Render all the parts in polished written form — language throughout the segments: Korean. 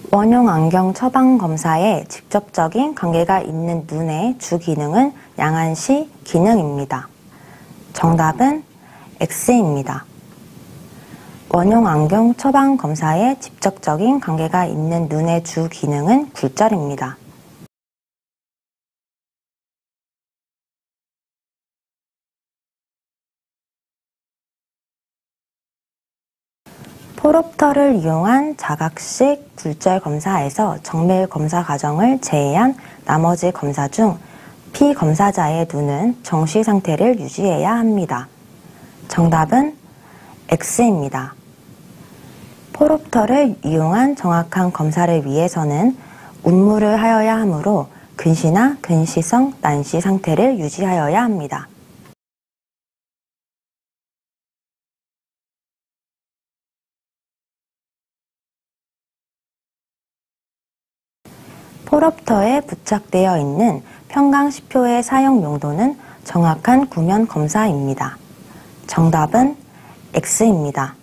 원용 안경 처방 검사에 직접적인 관계가 있는 눈의 주 기능은 양안시 기능입니다. 정답은 X입니다. 원용 안경 처방 검사에 직접적인 관계가 있는 눈의 주 기능은 굴절입니다. 포롭터를 이용한 자각식 굴절 검사에서 정밀 검사 과정을 제외한 나머지 검사 중 피검사자의 눈은 정시 상태를 유지해야 합니다. 정답은 X입니다. 포롭터를 이용한 정확한 검사를 위해서는 운무를 하여야 하므로 근시나 근시성 난시 상태를 유지하여야 합니다. 포롭터에 부착되어 있는 평강시표의 사용 용도는 정확한 구면 검사입니다. 정답은 X입니다.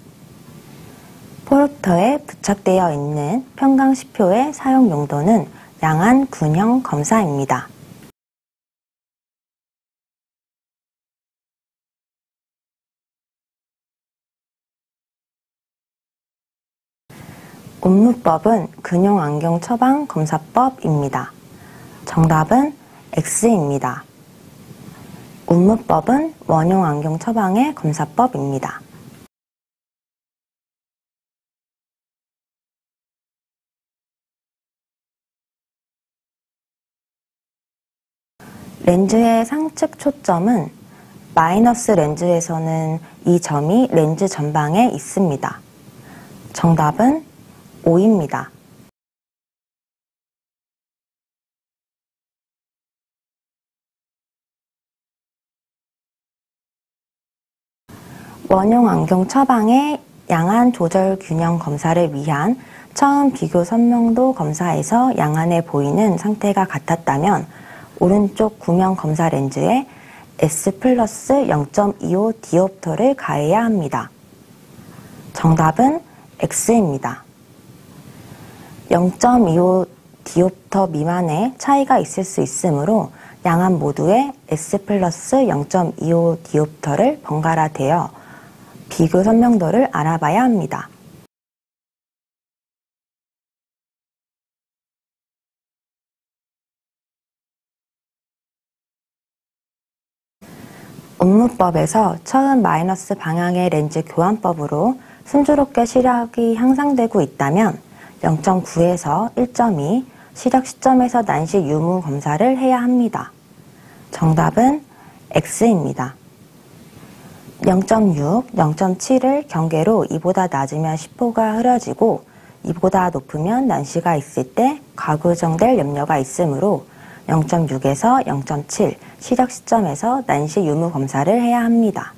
포롭터에 부착되어 있는 평강시표의 사용 용도는 양안 균형 검사입니다. 운무법은 근용 안경 처방 검사법입니다. 정답은 X입니다. 운무법은 원용 안경 처방의 검사법입니다. 렌즈의 상측 초점은 마이너스 렌즈에서는 이 점이 렌즈 전방에 있습니다. 정답은 O입니다. 원용 안경 처방의 양안 조절 균형 검사를 위한 처음 비교 선명도 검사에서 양안에 보이는 상태가 같았다면 오른쪽 구명 검사 렌즈에 S 플러스 0.25 디옵터를 가해야 합니다. 정답은 X입니다. 0.25 디옵터 미만의 차이가 있을 수 있으므로 양안 모두에 S 플러스 0.25 디옵터를 번갈아 대어 비교 선명도를 알아봐야 합니다. 운무법에서 처음 마이너스 방향의 렌즈 교환법으로 순조롭게 시력이 향상되고 있다면 0.9에서 1.2 시력 시점에서 난시 유무 검사를 해야 합니다. 정답은 X입니다. 0.6, 0.7을 경계로 이보다 낮으면 시포가 흐려지고 이보다 높으면 난시가 있을 때 과교정될 염려가 있으므로 0.6에서 0.7 시력 시점에서 난시 유무 검사를 해야 합니다.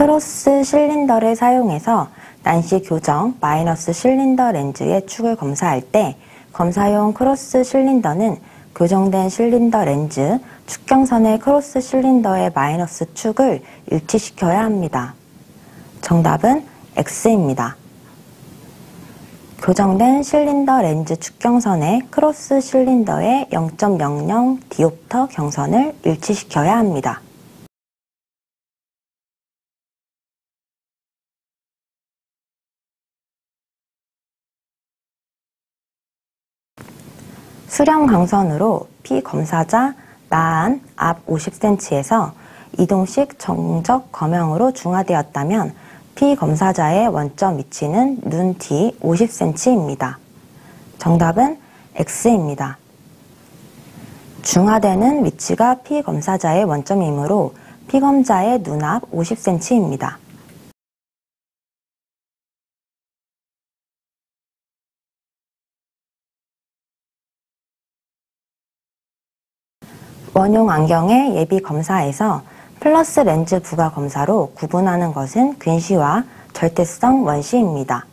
크로스 실린더를 사용해서 난시 교정 마이너스 실린더 렌즈의 축을 검사할 때 검사용 크로스 실린더는 교정된 실린더 렌즈 축경선의 크로스 실린더의 마이너스 축을 일치시켜야 합니다. 정답은 X입니다. 교정된 실린더 렌즈 축경선의 크로스 실린더의 0.00 디옵터 경선을 일치시켜야 합니다. 수렴 광선으로 피검사자 나안 앞 50cm에서 이동식 정적 검형으로 중화되었다면 피검사자의 원점 위치는 눈 뒤 50cm입니다. 정답은 X입니다. 중화되는 위치가 피검사자의 원점이므로 피검자의 눈 앞 50cm입니다. 원용 안경의 예비 검사에서 플러스 렌즈 부가 검사로 구분하는 것은 근시와 절대성 원시입니다.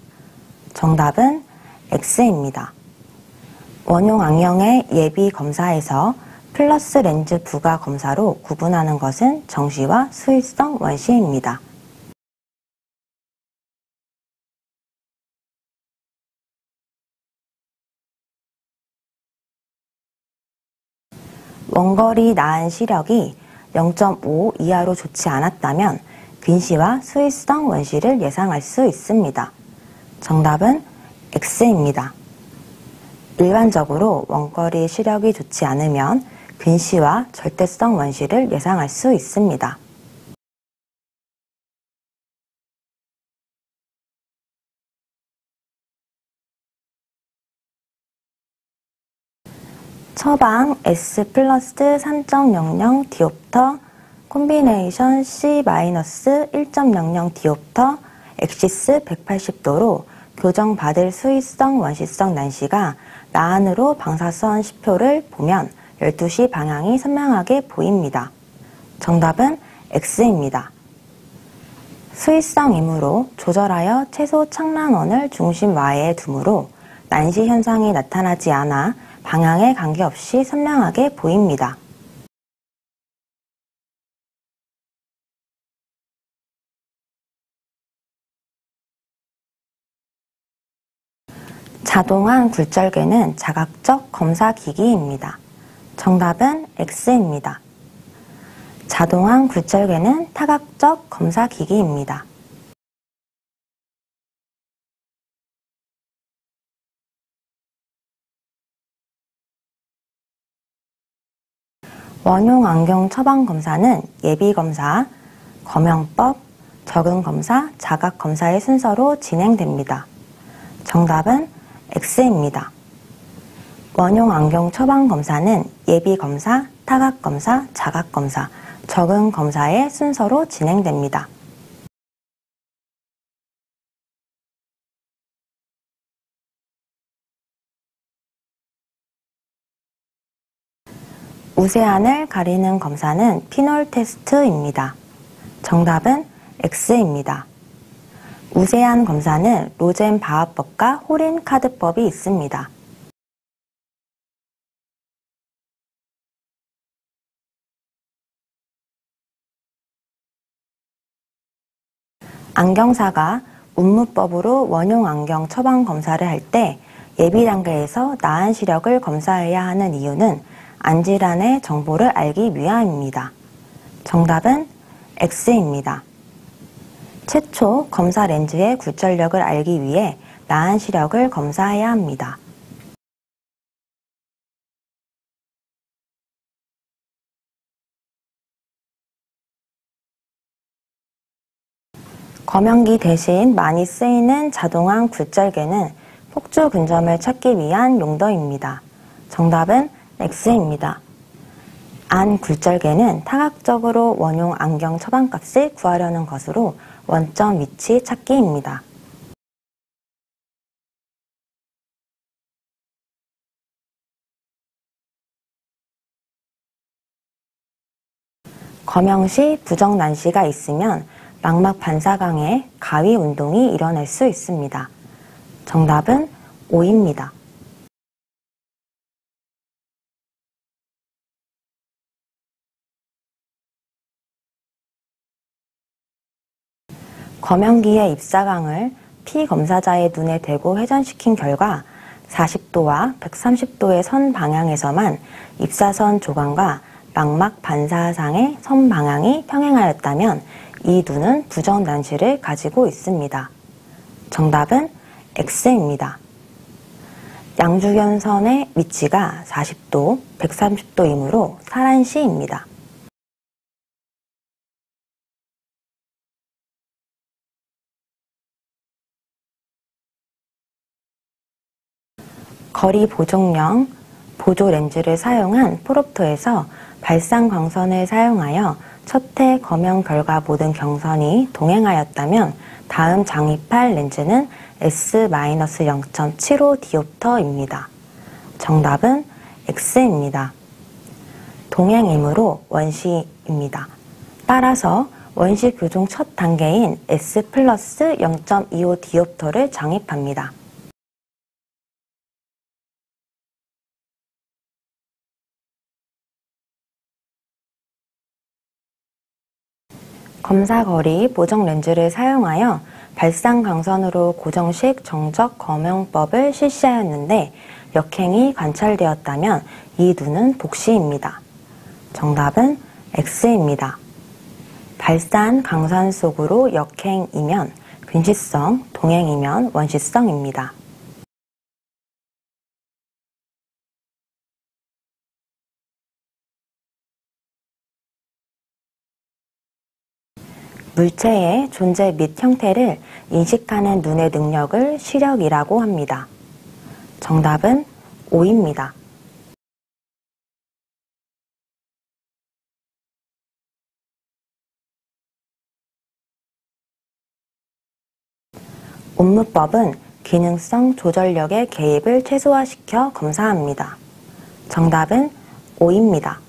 정답은 X입니다. 원용 안경의 예비 검사에서 플러스 렌즈 부가 검사로 구분하는 것은 정시와 수익성 원시입니다. 원거리 나은 시력이 0.5 이하로 좋지 않았다면 근시와 수익성 원시를 예상할 수 있습니다. 정답은 X입니다. 일반적으로 원거리 시력이 좋지 않으면 근시와 절대성 원시를 예상할 수 있습니다. 처방 S 플러스 3.00 디옵터 콤비네이션 C-1.00 디옵터 엑시스 180도로 교정받을 수익성 원시성 난시가 나안으로 방사선 시표를 보면 12시 방향이 선명하게 보입니다. 정답은 X입니다. 수익성이므로 조절하여 최소 착란원을 중심와에 두므로 난시 현상이 나타나지 않아 방향에 관계없이 선명하게 보입니다. 자동안 굴절개는 자각적 검사기기입니다. 정답은 X입니다. 자동안 굴절개는 타각적 검사기기입니다. 원용 안경 처방 검사는 예비검사, 검역법, 적응검사, 자각검사의 순서로 진행됩니다. 정답은 X입니다. 원용 안경 처방 검사는 예비검사, 타각검사, 자각검사, 적응검사의 순서로 진행됩니다. 우세안을 가리는 검사는 피놀 테스트입니다. 정답은 X입니다. 우세안 검사는 로젠 바하법과 호린 카드법이 있습니다. 안경사가 운무법으로 원용 안경 처방 검사를 할 때 예비 단계에서 나은 시력을 검사해야 하는 이유는 안질환의 정보를 알기 위함입니다. 정답은 X입니다. 최초 검사 렌즈의 굴절력을 알기 위해 나은 시력을 검사해야 합니다. 검연기 대신 많이 쓰이는 자동안 굴절개는 폭주 근점을 찾기 위한 용도입니다. 정답은 X입니다. 안 굴절개는 타각적으로 원용 안경 처방값을 구하려는 것으로 원점 위치 찾기입니다. 검영시 부정 난시가 있으면 망막 반사강에 가위 운동이 일어날 수 있습니다. 정답은 O입니다. 검연기의 입사강을 피검사자의 눈에 대고 회전시킨 결과 40도와 130도의 선 방향에서만 입사선 조각과 망막 반사상의 선 방향이 평행하였다면 이 눈은 부정 난시를 가지고 있습니다. 정답은 X입니다. 양주연선의 위치가 40도, 130도이므로 사란시입니다. 거리 보정용 보조 렌즈를 사용한 프롭토에서 발상 광선을 사용하여 첫해 검영 결과 모든 경선이 동행하였다면 다음 장입할 렌즈는 S-0.75 디옵터입니다. 정답은 X입니다. 동행이므로 원시입니다. 따라서 원시 교종 첫 단계인 S 플러스 0.25 디옵터를 장입합니다. 검사거리 보정 렌즈를 사용하여 발상 강선으로 고정식 정적 검용법을 실시하였는데 역행이 관찰되었다면 이 눈은 복시입니다. 정답은 X입니다. 발산 강선 속으로 역행이면 근시성, 동행이면 원시성입니다. 물체의 존재 및 형태를 인식하는 눈의 능력을 시력이라고 합니다. 정답은 O입니다. 옴무법은 기능성 조절력의 개입을 최소화시켜 검사합니다. 정답은 O입니다.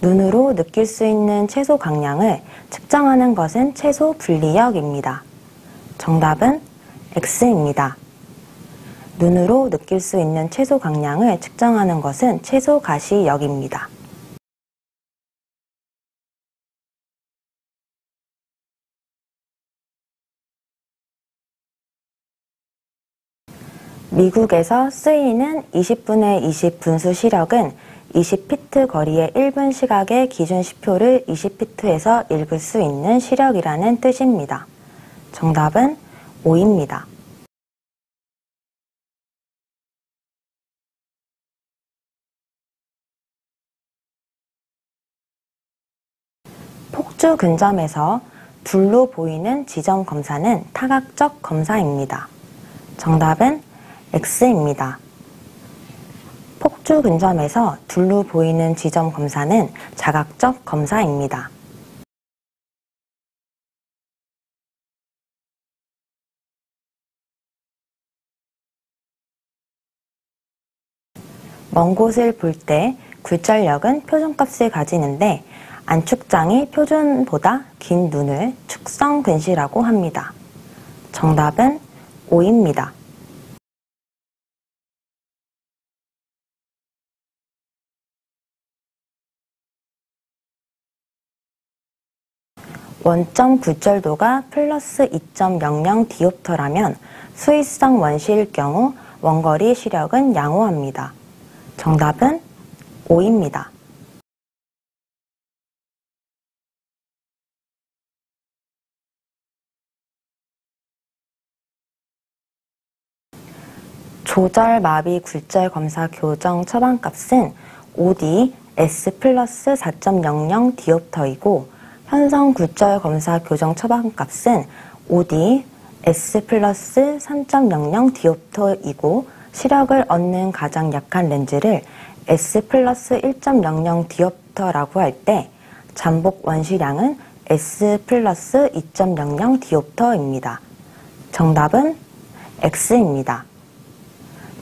눈으로 느낄 수 있는 채소 강량을 측정하는 것은 채소 분리력입니다. 정답은 X입니다. 눈으로 느낄 수 있는 채소 강량을 측정하는 것은 채소 가시력입니다. 미국에서 쓰이는 20분의 20 분수 시력은 20피트 거리의 1분 시각의 기준 시표를 20피트에서 읽을 수 있는 시력이라는 뜻입니다. 정답은 O입니다. 폭주 근점에서 둘로 보이는 지점 검사는 타각적 검사입니다. 정답은 X입니다. 폭주 근점에서 둘로 보이는 지점 검사는 자각적 검사입니다. 먼 곳을 볼 때 굴절력은 표준값을 가지는데 안축장이 표준보다 긴 눈을 축성 근시라고 합니다. 정답은 O입니다. 원점 굴절도가 플러스 2.00 디옵터라면 수위성 원시일 경우 원거리 시력은 양호합니다. 정답은 O입니다. 조절 마비 굴절 검사 교정 처방값은 OD S 플러스 4.00 디옵터이고 현성 굴절 검사 교정 처방값은 OD S 플러스 3.00 디옵터이고 시력을 얻는 가장 약한 렌즈를 S 플러스 1.00 디옵터라고 할 때 잠복 원시량은 S 플러스 2.00 디옵터입니다. 정답은 X입니다.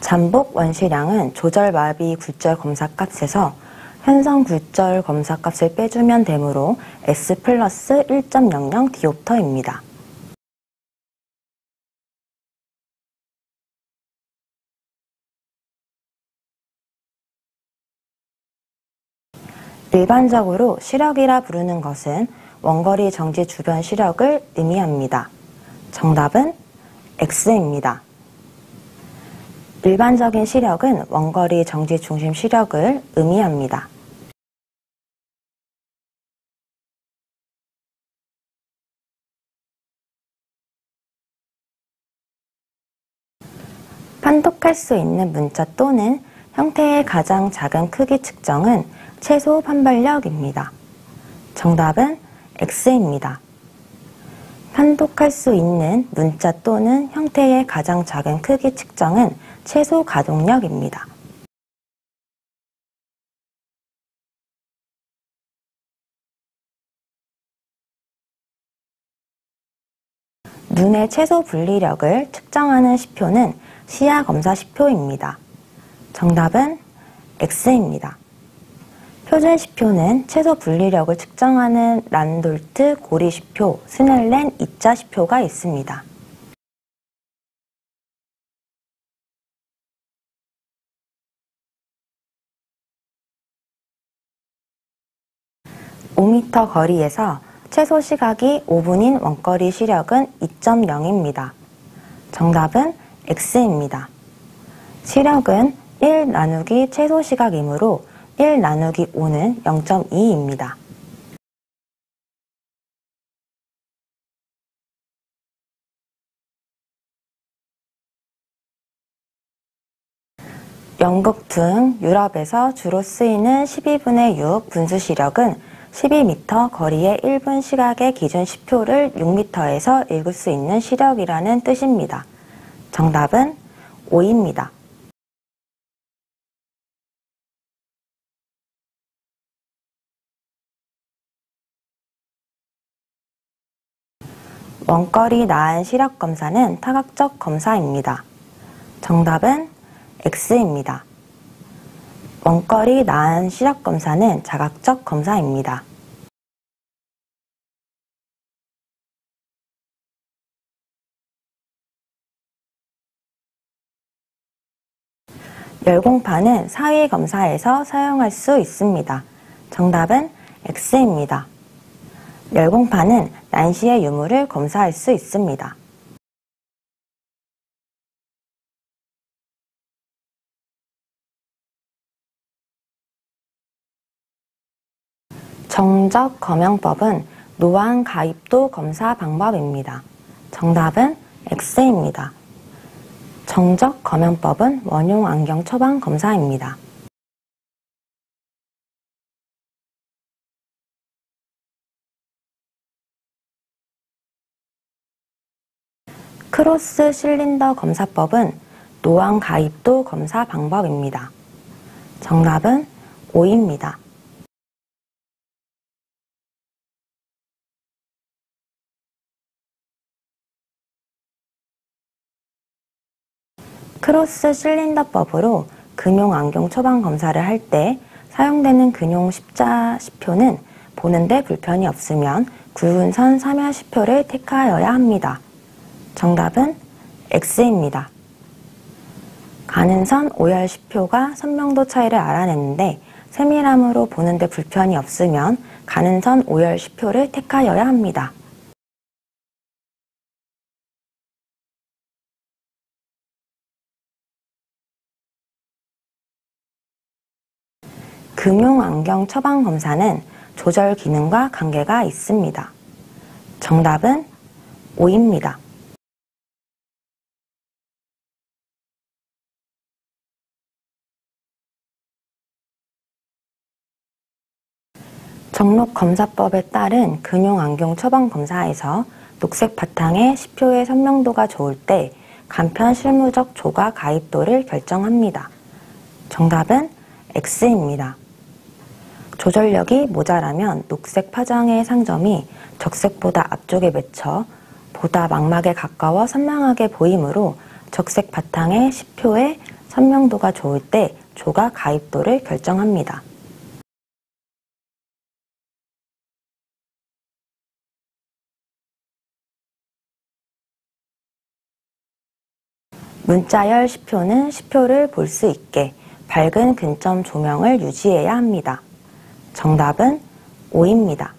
잠복 원시량은 조절 마비 굴절 검사 값에서 현성 굴절 검사 값을 빼주면 되므로 S 플러스 1.00 디옵터입니다. 일반적으로 시력이라 부르는 것은 원거리 정지 주변 시력을 의미합니다. 정답은 X입니다. 일반적인 시력은 원거리 정지 중심 시력을 의미합니다. 판독할 수 있는 문자 또는 형태의 가장 작은 크기 측정은 최소 판별력입니다. 정답은 X입니다. 판독할 수 있는 문자 또는 형태의 가장 작은 크기 측정은 최소 가동력입니다. 눈의 최소 분리력을 측정하는 시표는 시야 검사 시표입니다. 정답은 X입니다. 표준 시표는 최소 분리력을 측정하는 란돌트 고리 시표, 스넬렌 2자 시표가 있습니다. 5m 거리에서 최소 시각이 5분인 원거리 시력은 2.0입니다. 정답은 X입니다. 시력은 1 나누기 최소 시각이므로 1 나누기 5는 0.2입니다. 영국 등 유럽에서 주로 쓰이는 12분의 6 분수 시력은 12m 거리의 1분 시각의 기준 시표를 6m에서 읽을 수 있는 시력이라는 뜻입니다. 정답은 5입니다. 원거리 나은 시력 검사는 타각적 검사입니다. 정답은 X입니다. 원거리 나은 시력 검사는 자각적 검사입니다. 열공판은 사위 검사에서 사용할 수 있습니다. 정답은 X입니다. 열공판은 난시의 유무를 검사할 수 있습니다. 정적 검영법은 노안 가입도 검사 방법입니다. 정답은 X입니다. 정적 검영법은 원용 안경 처방 검사입니다. 크로스 실린더 검사법은 노안 가입도 검사 방법입니다. 정답은 5입니다. 크로스 실린더법으로 근용 안경 처방 검사를 할 때 사용되는 근용 십자 시표는 보는데 불편이 없으면 굵은 선 삼야 시표를 택하여야 합니다. 정답은 X입니다. 가는 선 오열 시표가 선명도 차이를 알아내는데 세밀함으로 보는데 불편이 없으면 가는 선 오열 시표를 택하여야 합니다. 금용 안경 처방 검사는 조절 기능과 관계가 있습니다. 정답은 5입니다. 정록검사법에 따른 근용 안경 처방 검사에서 녹색 바탕에 시표의 선명도가 좋을 때 간편 실무적 조각 가입도를 결정합니다. 정답은 X입니다. 조절력이 모자라면 녹색 파장의 상점이 적색보다 앞쪽에 맺혀 보다 망막에 가까워 선명하게 보이므로 적색 바탕의 시표의 선명도가 좋을 때 조각 가입도를 결정합니다. 문자열 시표는 시표를 볼 수 있게 밝은 근점 조명을 유지해야 합니다. 정답은 5입니다.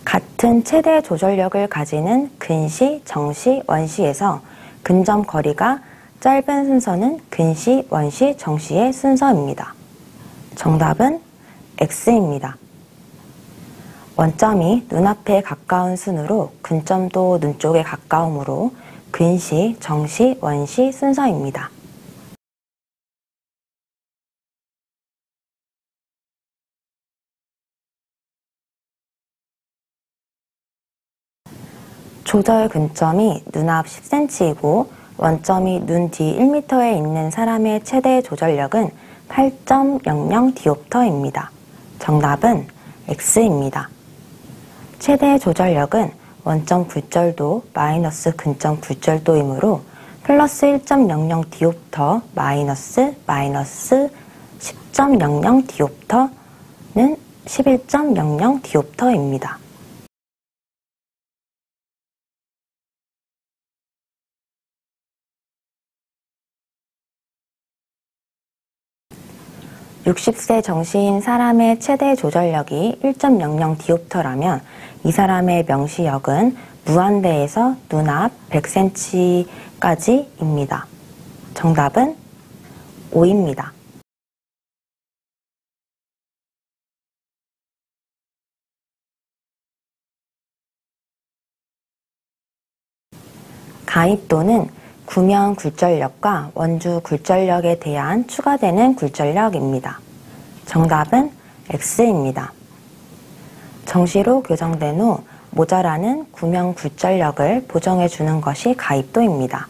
같은 최대 조절력을 가지는 근시, 정시, 원시에서 근점 거리가 짧은 순서는 근시, 원시, 정시의 순서입니다. 정답은 X입니다. 원점이 눈앞에 가까운 순으로 근점도 눈 쪽에 가까우므로 근시, 정시, 원시 순서입니다. 조절 근점이 눈앞 10cm이고 원점이 눈 뒤 1m에 있는 사람의 최대 조절력은 8.00디옵터입니다. 정답은 X입니다. 최대 조절력은 원점 굴절도 마이너스 근점 굴절도이므로 플러스 1.00디옵터 마이너스 10.00디옵터는 11.00디옵터입니다. 60세 정시인 사람의 최대 조절력이 1.00 디옵터라면 이 사람의 명시력은 무한대에서 눈앞 100cm까지입니다. 정답은 5입니다. 가입도는 구명 굴절력과 원주 굴절력에 대한 추가되는 굴절력입니다. 정답은 X입니다. 정시로 교정된 후 모자라는 구명 굴절력을 보정해 주는 것이 가입도입니다.